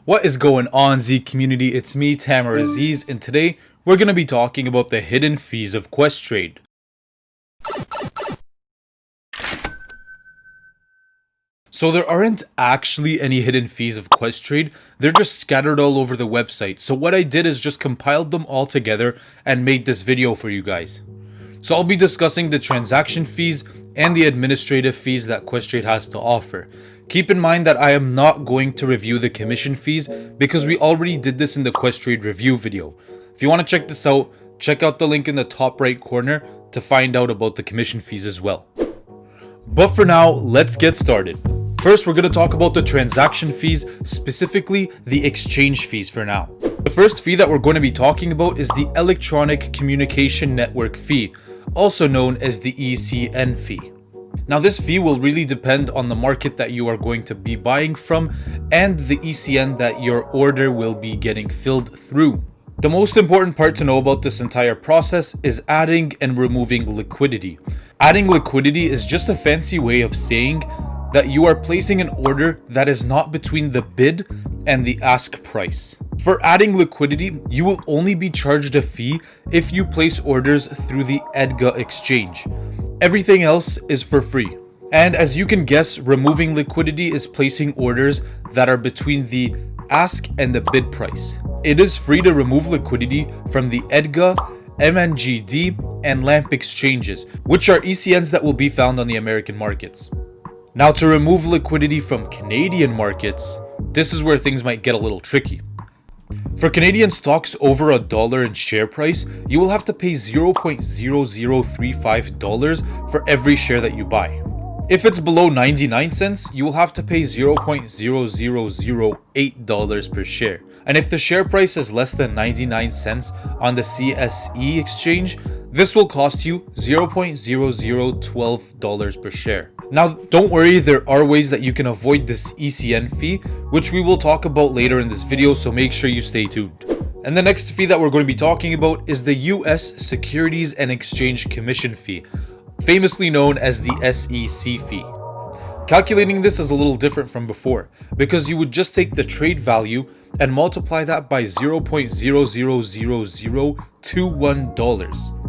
What is going on, Z community? It's me, Tamer Azizz, and today we're going to be talking about the hidden fees of Questrade. So there aren't actually any hidden fees of Questrade, they're just scattered all over the website. So what I did is just compiled them all together and made this video for you guys. So I'll be discussing the transaction fees and the administrative fees that Questrade has to offer. Keep in mind that I am not going to review the commission fees because we already did this in the Questrade review video. If you want to check this out, check out the link in the top right corner to find out about the commission fees as well. But for now, let's get started. First, we're going to talk about the transaction fees, specifically the exchange fees for now. The first fee that we're going to be talking about is the Electronic Communication Network fee, also known as the ECN fee. Now this fee will really depend on the market that you are going to be buying from and the ECN that your order will be getting filled through. The most important part to know about this entire process is adding and removing liquidity. Adding liquidity is just a fancy way of saying that you are placing an order that is not between the bid and the ask price. For adding liquidity, you will only be charged a fee if you place orders through the EDGA exchange. Everything else is for free. And as you can guess, removing liquidity is placing orders that are between the ask and the bid price. It is free to remove liquidity from the EDGA, MNGD, and LAMP exchanges, which are ECNs that will be found on the American markets. Now, to remove liquidity from Canadian markets, this is where things might get a little tricky. For Canadian stocks over $1 in share price, you will have to pay $0.0035 for every share that you buy. If it's below 99 cents, you will have to pay $0.0008 per share. And if the share price is less than 99 cents on the CSE exchange, this will cost you $0.0012 per share. Now, don't worry, there are ways that you can avoid this ECN fee, which we will talk about later in this video, so make sure you stay tuned. And the next fee that we're going to be talking about is the US Securities and Exchange Commission fee, famously known as the SEC fee. Calculating this is a little different from before, because you would just take the trade value and multiply that by $0.000021.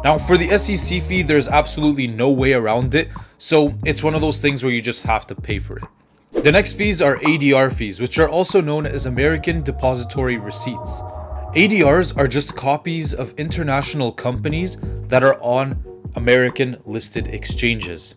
Now, for the SEC fee, there's absolutely no way around it, so it's one of those things where you just have to pay for it. The next fees are ADR fees, which are also known as American Depository Receipts. ADRs are just copies of international companies that are on American listed exchanges.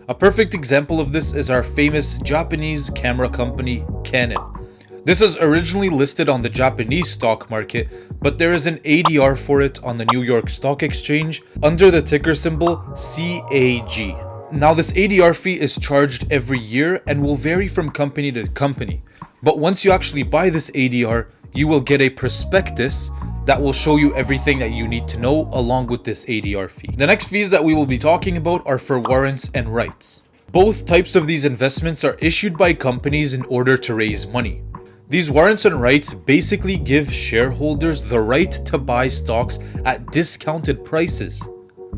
A perfect example of this is our famous Japanese camera company, Canon. This is originally listed on the Japanese stock market, but there is an ADR for it on the New York Stock Exchange under the ticker symbol CAG. Now, this ADR fee is charged every year and will vary from company to company. But once you actually buy this ADR, you will get a prospectus that will show you everything that you need to know along with this ADR fee. The next fees that we will be talking about are for warrants and rights. Both types of these investments are issued by companies in order to raise money. These warrants and rights basically give shareholders the right to buy stocks at discounted prices.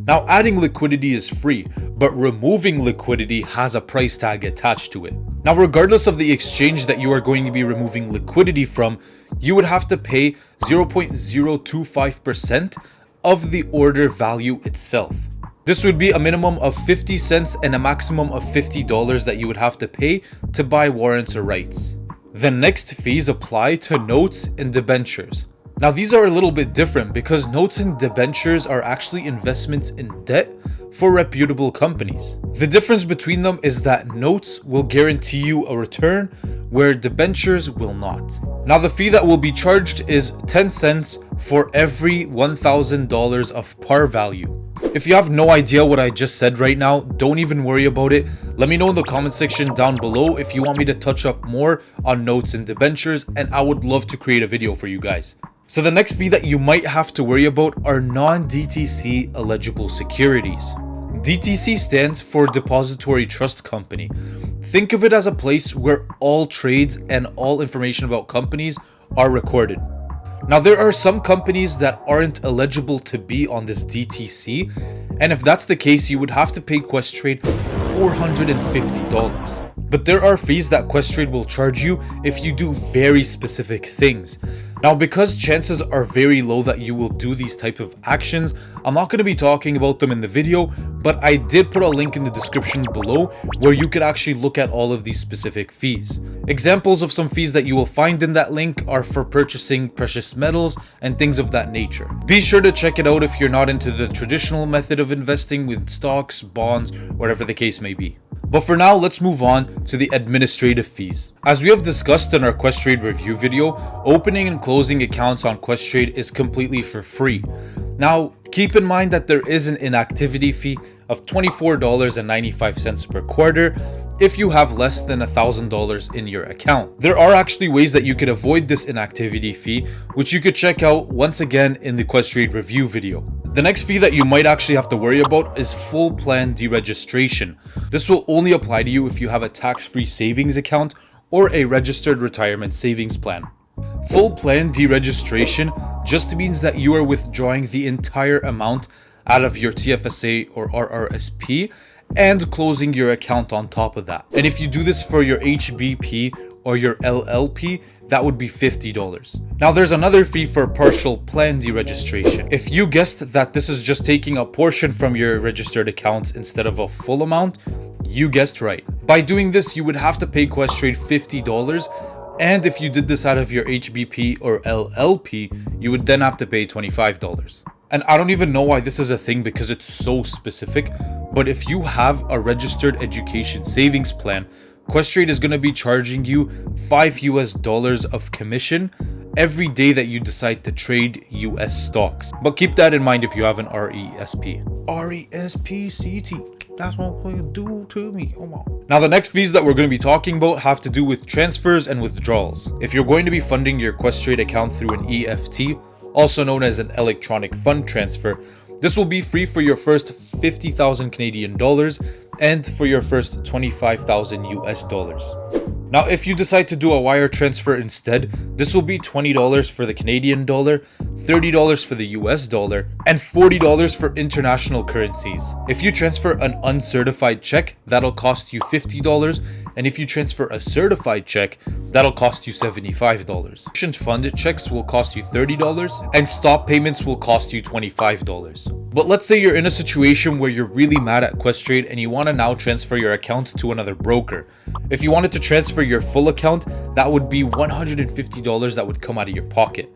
Now, adding liquidity is free, but removing liquidity has a price tag attached to it. Now, regardless of the exchange that you are going to be removing liquidity from, you would have to pay 0.025% of the order value itself. This would be a minimum of 50 cents and a maximum of $50 that you would have to pay to buy warrants or rights. The next fees apply to notes and debentures. Now, these are a little bit different because notes and debentures are actually investments in debt for reputable companies. The difference between them is that notes will guarantee you a return where debentures will not. Now, the fee that will be charged is 10 cents for every $1,000 of par value. If you have no idea what I just said right now, don't even worry about it. Let me know in the comment section down below if you want me to touch up more on notes and debentures, and I would love to create a video for you guys. So the next fee that you might have to worry about are non-DTC eligible securities. DTC stands for Depository Trust Company. Think of it as a place where all trades and all information about companies are recorded. Now, there are some companies that aren't eligible to be on this DTC, and if that's the case, you would have to pay Questrade $450. But there are fees that Questrade will charge you if you do very specific things. Now, because chances are very low that you will do these type of actions, I'm not going to be talking about them in the video, but I did put a link in the description below where you could actually look at all of these specific fees. Examples of some fees that you will find in that link are for purchasing precious metals and things of that nature. Be sure to check it out if you're not into the traditional method of investing with stocks, bonds, whatever the case may be. But for now, let's move on to the administrative fees. As we have discussed in our Questrade review video, opening and closing accounts on Questrade is completely for free. Now, keep in mind that there is an inactivity fee of $24.95 per quarter if you have less than $1,000 in your account. There are actually ways that you could avoid this inactivity fee, which you could check out once again in the Questrade review video. The next fee that you might actually have to worry about is full plan deregistration. This will only apply to you if you have a tax-free savings account or a registered retirement savings plan. Full plan deregistration just means that you are withdrawing the entire amount out of your TFSA or RRSP and closing your account on top of that. And if you do this for your HBP or your LLP, that would be $50. Now there's another fee for partial plan deregistration. If you guessed that this is just taking a portion from your registered accounts instead of a full amount, you guessed right. By doing this, you would have to pay Questrade $50, and if you did this out of your HBP or LLP, you would then have to pay $25. And I don't even know why this is a thing because it's so specific, but if you have a registered education savings plan, Questrade is going to be charging you $5 of commission every day that you decide to trade US stocks. But keep that in mind if you have an RESP. RESPCT. That's what you do to me. Oh wow. Now the next fees that we're going to be talking about have to do with transfers and withdrawals. If you're going to be funding your Questrade account through an EFT, also known as an electronic fund transfer, this will be free for your first 50,000 Canadian dollars and for your first 25,000 US dollars. Now, if you decide to do a wire transfer instead, this will be $20 for the Canadian dollar, $30 for the US dollar, and $40 for international currencies. If you transfer an uncertified check, that'll cost you $50, and if you transfer a certified check, that'll cost you $75. Patient fund checks will cost you $30, and stop payments will cost you $25. But let's say you're in a situation where you're really mad at Questrade and you want to now transfer your account to another broker. If you wanted to transfer your full account, that would be $150 that would come out of your pocket.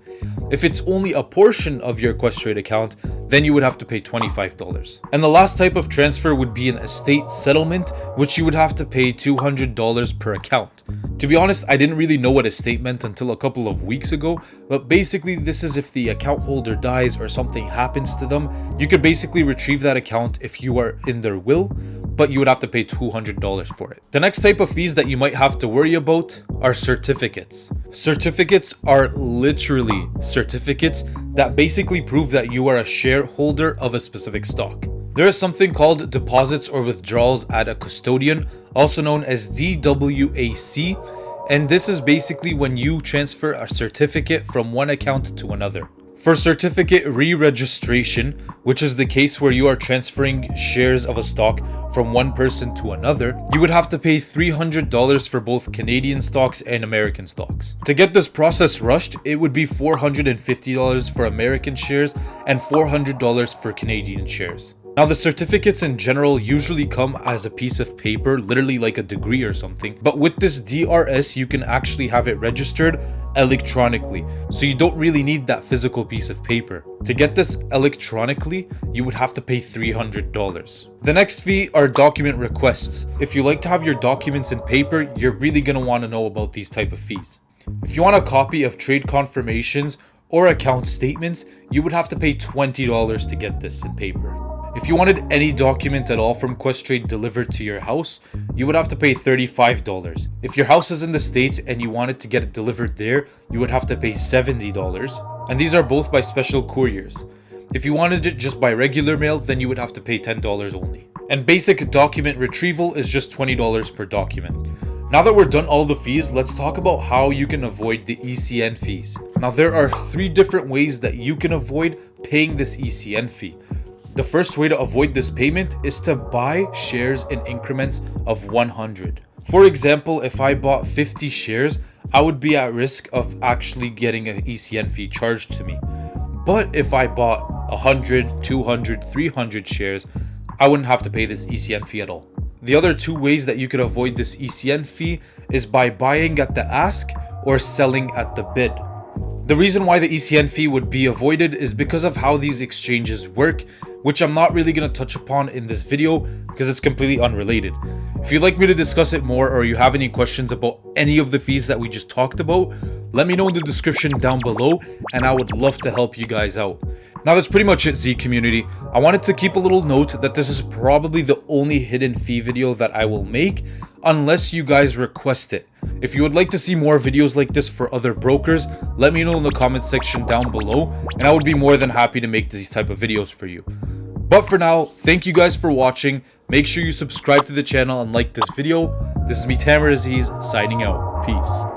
If it's only a portion of your Questrade account, then you would have to pay $25. And the last type of transfer would be an estate settlement, which you would have to pay $200 per account. To be honest, I didn't really know what estate meant until a couple of weeks ago, but basically this is if the account holder dies or something happens to them, you could basically retrieve that account if you are in their will, but you would have to pay $200 for it. The next type of fees that you might have to worry about are certificates. Certificates are literally certificates that basically prove that you are a shareholder of a specific stock. There is something called deposits or withdrawals at a custodian, also known as DWAC, and this is basically when you transfer a certificate from one account to another. For certificate re-registration, which is the case where you are transferring shares of a stock from one person to another, you would have to pay $300 for both Canadian stocks and American stocks. To get this process rushed, it would be $450 for American shares and $400 for Canadian shares. Now, the certificates in general usually come as a piece of paper, literally like a degree or something. But with this DRS, you can actually have it registered electronically. So you don't really need that physical piece of paper. To get this electronically, you would have to pay $300. The next fee are document requests. If you like to have your documents in paper, you're really going to want to know about these type of fees. If you want a copy of trade confirmations or account statements, you would have to pay $20 to get this in paper. If you wanted any document at all from Questrade delivered to your house, you would have to pay $35. If your house is in the States and you wanted to get it delivered there, you would have to pay $70. And these are both by special couriers. If you wanted it just by regular mail, then you would have to pay $10 only. And basic document retrieval is just $20 per document. Now that we're done all the fees, let's talk about how you can avoid the ECN fees. Now there are 3 different ways that you can avoid paying this ECN fee. The first way to avoid this payment is to buy shares in increments of 100. For example, if I bought 50 shares, I would be at risk of actually getting an ECN fee charged to me. But if I bought 100, 200, 300 shares, I wouldn't have to pay this ECN fee at all. The other two ways that you could avoid this ECN fee is by buying at the ask or selling at the bid. The reason why the ECN fee would be avoided is because of how these exchanges work, which I'm not really going to touch upon in this video because it's completely unrelated. If you'd like me to discuss it more or you have any questions about any of the fees that we just talked about, let me know in the description down below and I would love to help you guys out. Now that's pretty much it, Z community. I wanted to keep a little note that this is probably the only hidden fee video that I will make unless you guys request it. If you would like to see more videos like this for other brokers, let me know in the comment section down below and I would be more than happy to make these type of videos for you. But for now, thank you guys for watching. Make sure you subscribe to the channel and like this video. This is me, Azizz, signing out. Peace.